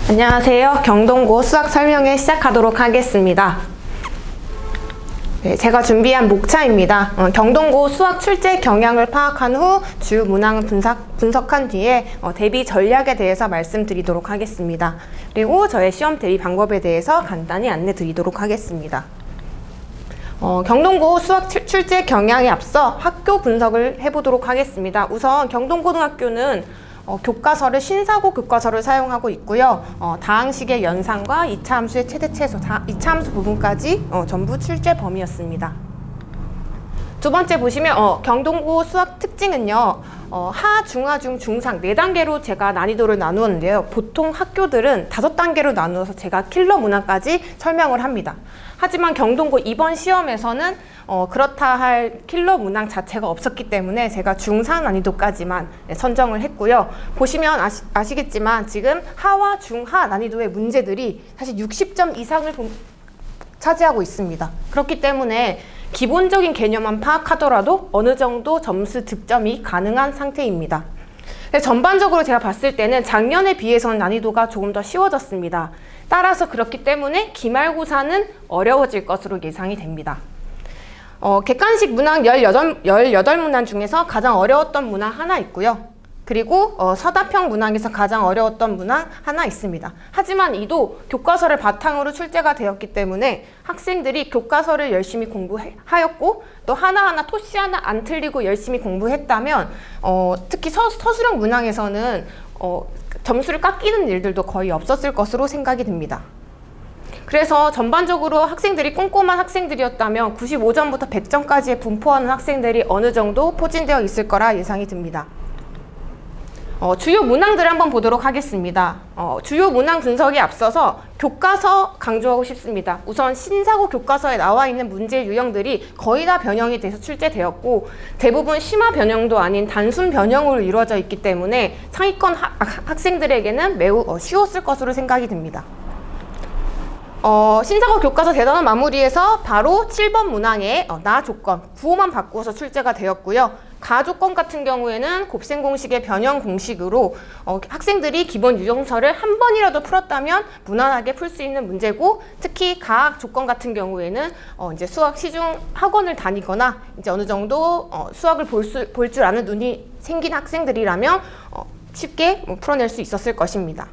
안녕하세요. 경동고 수학 설명회 시작하도록 하겠습니다. 제가 준비한 목차입니다. 경동고 수학 출제 경향을 파악한 후 주요 문항을 분석한 뒤에 대비 전략에 대해서 말씀드리도록 하겠습니다. 그리고 저의 시험 대비 방법에 대해서 간단히 안내 드리도록 하겠습니다. 경동고 수학 출제 경향에 앞서 학교 분석을 해보도록 하겠습니다. 우선 경동고등학교는 교과서를 신사고 교과서를 사용하고 있고요. 다항식의 연산과 2차 함수의 최대 최소, 2차 함수 부분까지 전부 출제 범위였습니다. 두 번째 보시면 경동고 수학 특징은요. 하, 중하, 중, 중상 4단계로 제가 난이도를 나누었는데요. 보통 학교들은 5단계로 나누어서 제가 킬러 문항까지 설명을 합니다. 하지만 경동고 이번 시험에서는 그렇다 할 킬러 문항 자체가 없었기 때문에 제가 중상 난이도까지만 선정을 했고요. 보시면 아시겠지만 지금 하와 중하 난이도의 문제들이 사실 60점 이상을 차지하고 있습니다. 그렇기 때문에 기본적인 개념만 파악하더라도 어느 정도 점수 득점이 가능한 상태입니다. 전반적으로 제가 봤을 때는 작년에 비해서는 난이도가 조금 더 쉬워졌습니다. 따라서 그렇기 때문에 기말고사는 어려워질 것으로 예상이 됩니다. 객관식 문항 18문항 중에서 가장 어려웠던 문항 하나 있고요. 그리고 서답형 문항에서 가장 어려웠던 문항 하나 있습니다. 하지만 이도 교과서를 바탕으로 출제가 되었기 때문에 학생들이 교과서를 열심히 공부하였고 또 하나하나 토시 하나 안 틀리고 열심히 공부했다면 특히 서술형 문항에서는 점수를 깎이는 일들도 거의 없었을 것으로 생각이 듭니다. 그래서 전반적으로 학생들이 꼼꼼한 학생들이었다면 95점부터 100점까지의 분포하는 학생들이 어느 정도 포진되어 있을 거라 예상이 듭니다. 주요 문항들을 한번 보도록 하겠습니다. 주요 문항 분석에 앞서서 교과서 강조하고 싶습니다. 우선 신사고 교과서에 나와 있는 문제 유형들이 거의 다 변형이 돼서 출제되었고 대부분 심화 변형도 아닌 단순 변형으로 이루어져 있기 때문에 상위권 학생들에게는 매우 쉬웠을 것으로 생각이 듭니다. 신사고 교과서 대단원 마무리에서 바로 7번 문항에 나 조건, 구호만 바꾸어서 출제가 되었고요. 가 조건 같은 경우에는 곱셈 공식의 변형 공식으로 학생들이 기본 유형설을 한 번이라도 풀었다면 무난하게 풀 수 있는 문제고, 특히 가 조건 같은 경우에는 이제 수학 시중 학원을 다니거나 이제 어느 정도 수학을 볼 줄 아는 눈이 생긴 학생들이라면 쉽게 풀어낼 수 있었을 것입니다.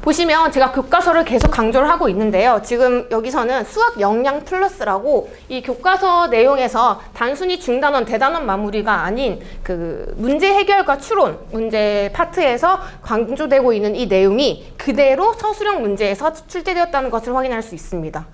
보시면 제가 교과서를 계속 강조를 하고 있는데요. 지금 여기서는 수학 역량 플러스라고 이 교과서 내용에서 단순히 중단원, 대단원 마무리가 아닌 그 문제 해결과 추론, 문제 파트에서 강조되고 있는 이 내용이 그대로 서술형 문제에서 출제되었다는 것을 확인할 수 있습니다.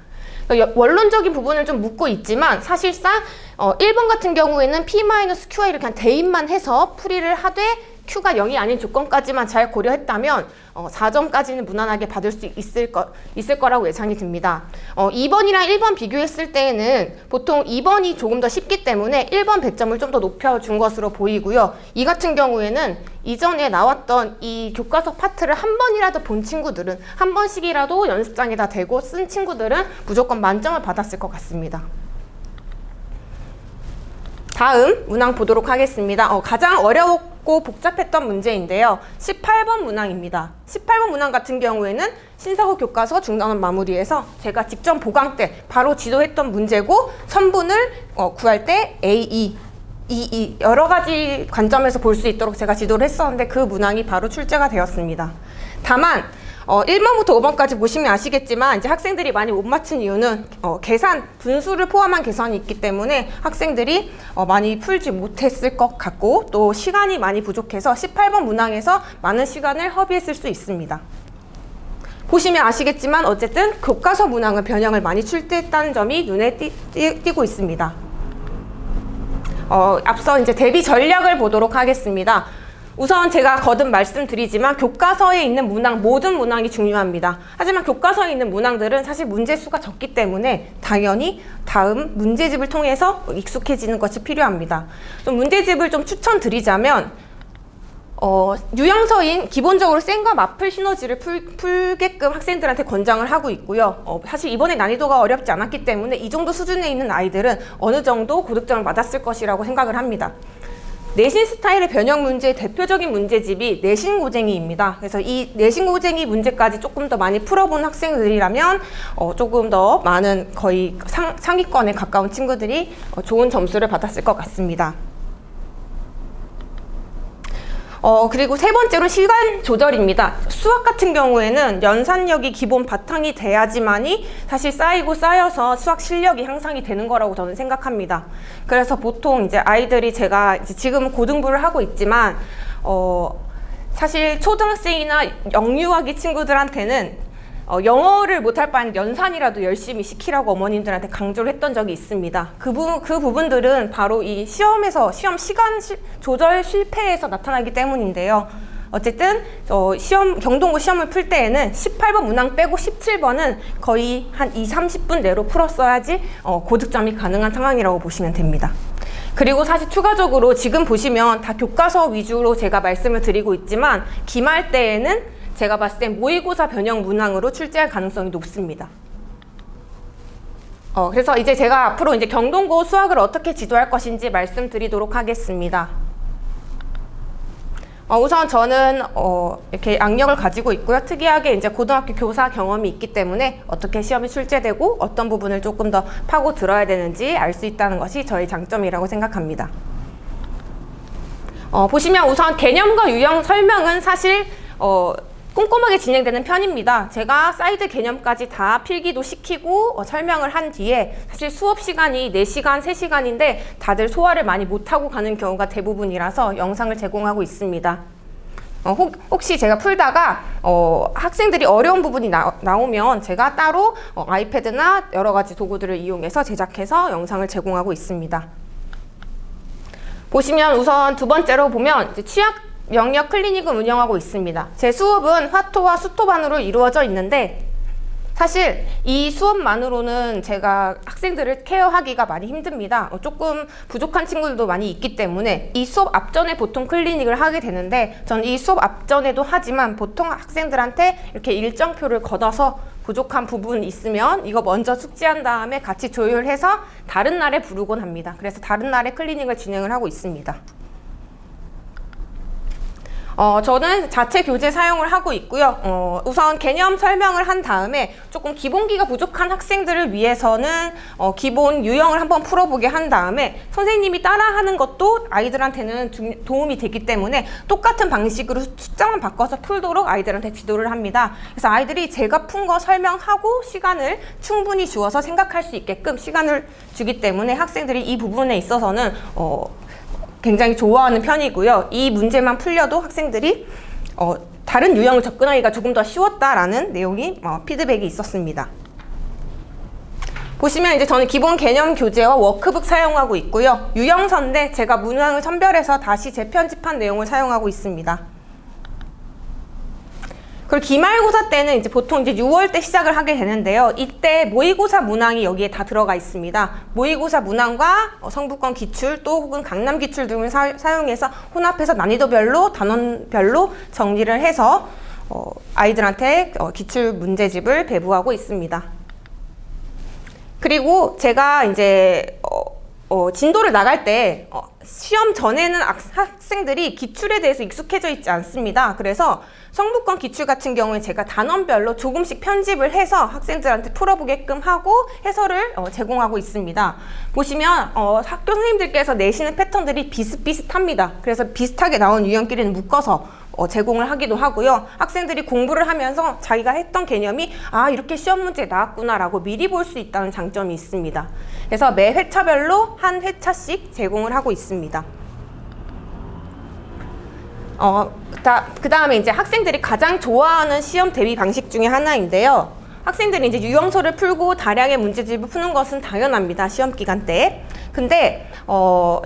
원론적인 부분을 좀 묻고 있지만 사실상 1번 같은 경우에는 P-Q와 이렇게 대입만 해서 풀이를 하되 Q가 0이 아닌 조건까지만 잘 고려했다면 4점까지는 무난하게 받을 수 있을 거라고 예상이 듭니다. 2번이랑 1번 비교했을 때에는 보통 2번이 조금 더 쉽기 때문에 1번 100점을 좀 더 높여준 것으로 보이고요. 이 같은 경우에는 이전에 나왔던 이 교과서 파트를 한 번이라도 본 친구들은, 한 번씩이라도 연습장에다 대고 쓴 친구들은 무조건 만점을 받았을 것 같습니다. 다음 문항 보도록 하겠습니다. 가장 어려웠고 복잡했던 문제인데요. 18번 문항입니다. 18번 문항 같은 경우에는 신사고 교과서 중단원 마무리에서 제가 직전 보강 때 바로 지도했던 문제고, 선분을 구할 때 A, E, 여러 가지 관점에서 볼 수 있도록 제가 지도를 했었는데 그 문항이 바로 출제가 되었습니다. 다만 1번부터 5번까지 보시면 아시겠지만 이제 학생들이 많이 못 맞춘 이유는 계산, 분수를 포함한 계산이 있기 때문에 학생들이 많이 풀지 못했을 것 같고 또 시간이 많이 부족해서 18번 문항에서 많은 시간을 허비했을 수 있습니다. 보시면 아시겠지만 어쨌든 교과서 문항은 변형을 많이 출제했다는 점이 눈에 띄고 있습니다. 앞서 이제 대비 전략을 보도록 하겠습니다. 우선 제가 거듭 말씀드리지만 교과서에 있는 문항, 모든 문항이 중요합니다. 하지만 교과서에 있는 문항들은 사실 문제 수가 적기 때문에 당연히 다음 문제집을 통해서 익숙해지는 것이 필요합니다. 좀 문제집을 좀 추천드리자면 유형서인 기본적으로 쌩과 마플 시너지를 풀게끔 학생들한테 권장을 하고 있고요. 사실 이번에 난이도가 어렵지 않았기 때문에 이 정도 수준에 있는 아이들은 어느 정도 고득점을 맞았을 것이라고 생각을 합니다. 내신 스타일의 변형 문제의 대표적인 문제집이 내신고쟁이입니다. 그래서 이 내신고쟁이 문제까지 조금 더 많이 풀어본 학생들이라면 조금 더 많은 거의 상위권에 가까운 친구들이 좋은 점수를 받았을 것 같습니다. 그리고 세 번째로 시간 조절입니다. 수학 같은 경우에는 연산력이 기본 바탕이 돼야지만이 사실 쌓이고 쌓여서 수학 실력이 향상이 되는 거라고 저는 생각합니다. 그래서 보통 이제 아이들이 제가 이제 지금 고등부를 하고 있지만, 사실 초등학생이나 영유아기 친구들한테는 영어를 못할 바엔 연산이라도 열심히 시키라고 어머님들한테 강조를 했던 적이 있습니다. 그 부분들은 바로 이 시험 시간 조절 실패에서 나타나기 때문인데요. 어쨌든 경동고 시험을 풀 때에는 18번 문항 빼고 17번은 거의 한 20-30분 내로 풀었어야지 고득점이 가능한 상황이라고 보시면 됩니다. 그리고 사실 추가적으로 지금 보시면 다 교과서 위주로 제가 말씀을 드리고 있지만 기말 때에는 제가 봤을 땐 모의고사 변형 문항으로 출제할 가능성이 높습니다. 그래서 이제 제가 앞으로 이제 경동고 수학을 어떻게 지도할 것인지 말씀드리도록 하겠습니다. 우선 저는 이렇게 악력을 가지고 있고요. 특이하게 이제 고등학교 교사 경험이 있기 때문에 어떻게 시험이 출제되고 어떤 부분을 조금 더 파고 들어야 되는지 알 수 있다는 것이 저의 장점이라고 생각합니다. 보시면 우선 개념과 유형 설명은 사실 꼼꼼하게 진행되는 편입니다. 제가 사이드 개념까지 다 필기도 시키고 설명을 한 뒤에 사실 수업 시간이 4시간, 3시간인데 다들 소화를 많이 못하고 가는 경우가 대부분이라서 영상을 제공하고 있습니다. 혹시 제가 풀다가 학생들이 어려운 부분이 나오면 제가 따로 아이패드나 여러 가지 도구들을 이용해서 제작해서 영상을 제공하고 있습니다. 보시면 우선 두 번째로 보면 이제 취약 영역 클리닉을 운영하고 있습니다. 제 수업은 화토와 수토반으로 이루어져 있는데 사실 이 수업만으로는 제가 학생들을 케어하기가 많이 힘듭니다. 조금 부족한 친구들도 많이 있기 때문에 이 수업 앞전에 보통 클리닉을 하게 되는데 저는 이 수업 앞전에도 하지만 보통 학생들한테 이렇게 일정표를 걷어서 부족한 부분 있으면 이거 먼저 숙지한 다음에 같이 조율해서 다른 날에 부르곤 합니다. 그래서 다른 날에 클리닉을 진행을 하고 있습니다. 저는 자체 교재 사용을 하고 있고요. 우선 개념 설명을 한 다음에 조금 기본기가 부족한 학생들을 위해서는 기본 유형을 한번 풀어보게 한 다음에 선생님이 따라하는 것도 아이들한테는 도움이 되기 때문에 똑같은 방식으로 숫자만 바꿔서 풀도록 아이들한테 지도를 합니다. 그래서 아이들이 제가 푼 거 설명하고 시간을 충분히 주어서 생각할 수 있게끔 시간을 주기 때문에 학생들이 이 부분에 있어서는 굉장히 좋아하는 편이고요. 이 문제만 풀려도 학생들이 다른 유형을 접근하기가 조금 더 쉬웠다라는 내용이 피드백이 있었습니다. 보시면 이제 저는 기본 개념 교재와 워크북 사용하고 있고요. 유형서인데 제가 문항을 선별해서 다시 재편집한 내용을 사용하고 있습니다. 그리고 기말고사 때는 이제 보통 이제 6월 때 시작을 하게 되는데요. 이때 모의고사 문항이 여기에 다 들어가 있습니다. 모의고사 문항과 성북권 기출 또 혹은 강남 기출 등을 사용해서 혼합해서 난이도별로 단원별로 정리를 해서 아이들한테 기출 문제집을 배부하고 있습니다. 그리고 제가 이제 진도를 나갈 때 시험 전에는 학생들이 기출에 대해서 익숙해져 있지 않습니다. 그래서 성북권 기출 같은 경우에 제가 단원별로 조금씩 편집을 해서 학생들한테 풀어보게끔 하고 해설을 제공하고 있습니다. 보시면 학교 선생님들께서 내시는 패턴들이 비슷비슷합니다. 그래서 비슷하게 나온 유형끼리는 묶어서 제공을 하기도 하고요. 학생들이 공부를 하면서 자기가 했던 개념이 이렇게 시험 문제에 나왔구나 라고 미리 볼 수 있다는 장점이 있습니다. 그래서 매 회차별로 한 회차씩 제공을 하고 있습니다. 그 다음에 이제 학생들이 가장 좋아하는 시험 대비 방식 중에 하나인데요. 학생들이 이제 유형서를 풀고 다량의 문제집을 푸는 것은 당연합니다. 시험 기간 때. 근데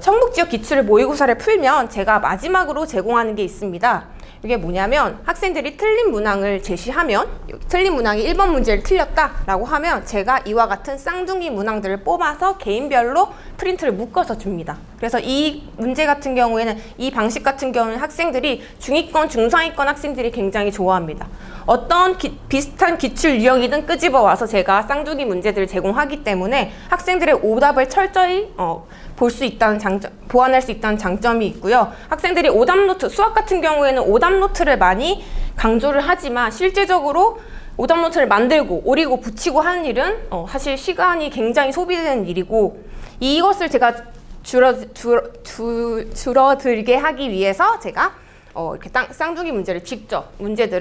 성북지역 기출을 모의고사를 풀면 제가 마지막으로 제공하는 게 있습니다. 이게 뭐냐면 학생들이 틀린 문항을 제시하면 틀린 문항이 1번 문제를 틀렸다라고 하면 제가 이와 같은 쌍둥이 문항들을 뽑아서 개인별로 프린트를 묶어서 줍니다. 그래서 이 문제 같은 경우에는 이 방식 같은 경우는 학생들이 중위권, 중상위권 학생들이 굉장히 좋아합니다. 어떤 비슷한 기출 유형이든 끄집어 와서 제가 쌍둥이 문제들을 제공하기 때문에 학생들의 오답을 철저히 볼 수 있다는 보완할 수 있다는 장점이 있고요. 학생들이 오답노트, 수학 같은 경우에는 오답노트를 많이 강조를 하지만 실제적으로 오답노트를 만들고 오리고 붙이고 하는 일은 사실 시간이 굉장히 소비되는 일이고, 이것을 제가 줄어들게 하기 위해서 제가 이렇게 쌍둥이 문제를 직접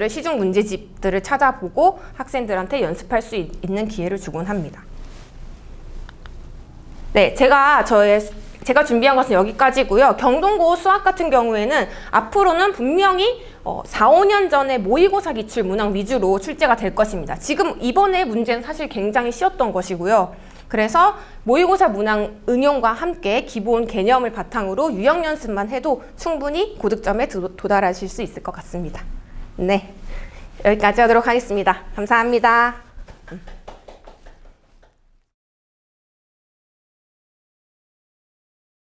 시중 문제집들을 찾아보고 학생들한테 연습할 수 있는 기회를 주곤 합니다. 네, 제가 준비한 것은 여기까지고요. 경동고 수학 같은 경우에는 앞으로는 분명히 4, 5년 전에 모의고사 기출 문항 위주로 출제가 될 것입니다. 지금 이번에 문제는 사실 굉장히 쉬웠던 것이고요. 그래서 모의고사 문항 응용과 함께 기본 개념을 바탕으로 유형 연습만 해도 충분히 고득점에 도달하실 수 있을 것 같습니다. 네, 여기까지 하도록 하겠습니다. 감사합니다.